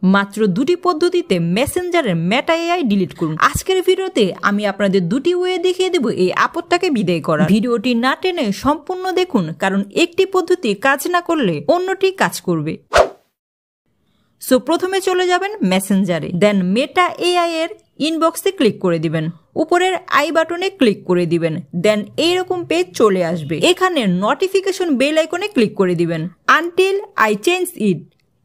মাত্র দুটি পদ্ধতিতে মেসেঞ্জারের মেটা এআই ডিলিট করুন। আজকের ভিডিওতে আমি আপনাদের দুটি ওয়ে দেখিয়ে দেব এই আপদটাকে বিদায় করা। ভিডিওটি না টেনে সম্পূর্ণ দেখুন, কারণ একটি পদ্ধতি কাজ না করলে অন্যটি কাজ করবে। সো প্রথমে চলে যাবেন মেসেঞ্জারে, দেন মেটা এআই এর ইনবক্সে ক্লিক করে দিবেন, উপরের আই বাটনে ক্লিক করে দিবেন, দেন এইরকম পেজ চলে আসবে। এখানে নোটিফিকেশন বেল আইকনে ক্লিক করে দিবেন, আনটিল আই চেঞ্জ ইট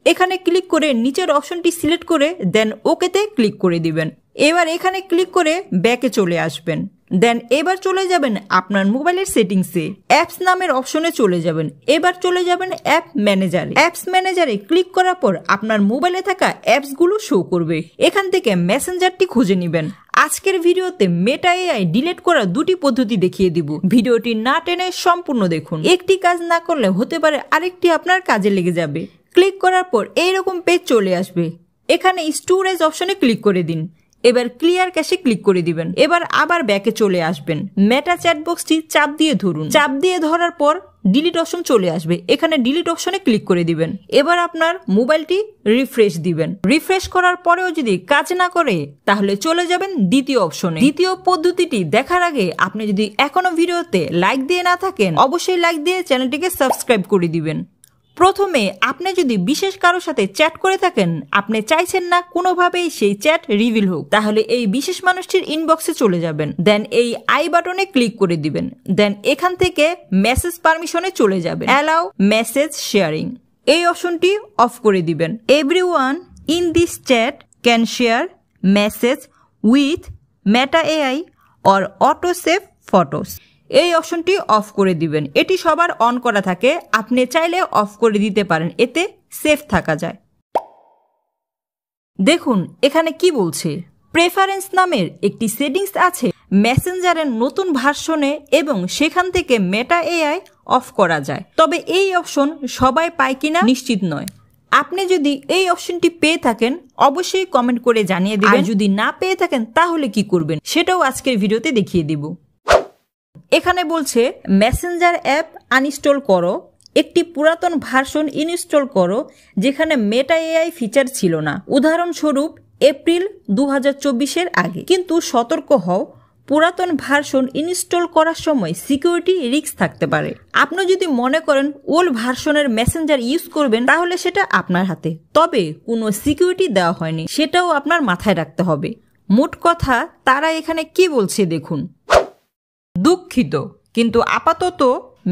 এখানে ক্লিক করে নিচের অপশনটি সিলেক্ট করে দেন ওকেতে ক্লিক করে দিবেন। এবার এখানে ক্লিক করে ব্যাকে চলে আসবেন, দেন এবার চলে যাবেন আপনার মোবাইলের সেটিংসে, অ্যাপস নামের অপশনে চলে যাবেন। এবার চলে যাবেন অ্যাপ ম্যানেজারে। অ্যাপস ম্যানেজারে ক্লিক করার পর আপনার মোবাইলে থাকা অ্যাপসগুলো শো করবে, এখান থেকে মেসেঞ্জারটি খুঁজে নেবেন। আজকের ভিডিওতে মেটা এআই ডিলিট করার দুটি পদ্ধতি দেখিয়ে দিব। ভিডিওটি না টেনে সম্পূর্ণ দেখুন। একটি কাজ না করলে হতে পারে আরেকটি আপনার কাজে লেগে যাবে। ক্লিক করার পর এইরকম পেজ চলে আসবে, এখানে স্টোরেজ অপশনে ক্লিক করে দিন। এবার ক্লিয়ার ক্যাশে ক্লিক করে দিবেন। এবার আবার ব্যাকে চলে আসবেন, মেটা চ্যাটবক্সটি চাপ দিয়ে ধরুন। চাপ দিয়ে ধরার পর ডিলিট অপশন চলে আসবে, এখানে ডিলিট অপশনে ক্লিক করে দিবেন। এবার আপনার মোবাইলটি রিফ্রেশ দিবেন। রিফ্রেশ করার পরেও যদি কাজ না করে তাহলে চলে যাবেন দ্বিতীয় অপশনে। দ্বিতীয় পদ্ধতিটি দেখার আগে আপনি যদি এখনো ভিডিওতে লাইক দিয়ে না থাকেন, অবশ্যই লাইক দিয়ে চ্যানেলটিকে সাবস্ক্রাইব করে দিবেন। প্রথমে আপনি যদি বিশেষ কারোর সাথে চ্যাট করে থাকেন, আপনি চাইছেন না কোনোভাবেই সেই চ্যাট রিভিল হোক, তাহলে এই বিশেষ মানুষটির ইনবক্সে চলে যাবেন, দেন এই আই বাটনে ক্লিক করে দিবেন, দেন এখান থেকে মেসেজ পারমিশনে চলে যাবেন, অ্যালাউ মেসেজ শেয়ারিং এই অপশনটি অফ করে দিবেন। Everyone in this chat can share message with Meta AI or auto save photos এই অপশনটি অফ করে দিবেন। এটি সবার অন করা থাকে, আপনি চাইলে অফ করে দিতে পারেন, এতে সেফ থাকা যায়। দেখুন এখানে কি বলছে, প্রেফারেন্স নামের একটি সেটিংস আছে মেসেঞ্জারের নতুন ভার্সনে এবং সেখান থেকে মেটা এআই অফ করা যায়, তবে এই অপশন সবাই পায় কিনা নিশ্চিত নয়। আপনি যদি এই অপশনটি পেয়ে থাকেন অবশ্যই কমেন্ট করে জানিয়ে দিবেন, আর যদি না পেয়ে থাকেন তাহলে কি করবেন সেটাও আজকের ভিডিওতে দেখিয়ে দিব। এখানে বলছে মেসেঞ্জার অ্যাপ আনইনস্টল করো, একটি পুরাতন ভার্সন ইনস্টল করো যেখানে মেটা এআই ফিচার ছিল না, উদাহরণস্বরূপ এপ্রিল 2024-এর আগে। কিন্তু সতর্ক হও, পুরাতন ভার্সন ইনস্টল করার সময় সিকিউরিটি রিস্ক থাকতে পারে। আপনি যদি মনে করেন ওল্ড ভার্সনের মেসেঞ্জার ইউজ করবেন তাহলে সেটা আপনার হাতে, তবে কোনো সিকিউরিটি দেওয়া হয়নি, সেটাও আপনার মাথায় রাখতে হবে। মোট কথা তারা এখানে কি বলছে দেখুন, দুঃখিত কিন্তু আপাতত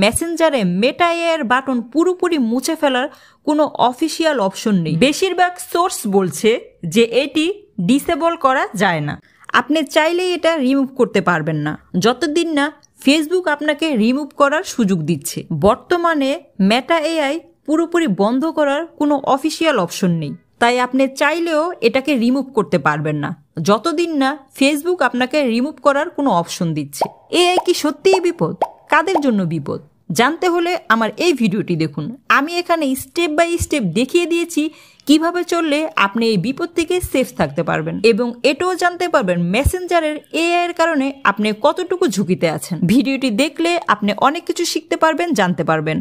মেসেঞ্জারে মেটা এআই এর বাটন পুরোপুরি মুছে ফেলার কোনো অফিসিয়াল অপশন নেই। বেশিরভাগ সোর্স বলছে যে এটি ডিসেবল করা যায় না, আপনি চাইলেই এটা রিমুভ করতে পারবেন না যতদিন না ফেসবুক আপনাকে রিমুভ করার সুযোগ দিচ্ছে। বর্তমানে মেটা এআই পুরোপুরি বন্ধ করার কোনো অফিসিয়াল অপশন নেই, তাই আপনি চাইলেও এটাকে রিমুভ করতে পারবেন না যতদিন না ফেসবুক আপনাকে রিমুভ করার কোনো অপশন দিচ্ছে। এআই কি সত্যিই বিপদ? কাদের জন্য বিপদ জানতে হলে আমার এই ভিডিওটি দেখুন। আমি এখানে স্টেপ বাই স্টেপ দেখিয়ে দিয়েছি কিভাবে চললে আপনি এই বিপদ থেকে সেফ থাকতে পারবেন, এবং এটাও জানতে পারবেন মেসেঞ্জারের এআই এর কারণে আপনি কতটুকু ঝুঁকিতে আছেন। ভিডিওটি দেখলে আপনি অনেক কিছু শিখতে পারবেন, জানতে পারবেন।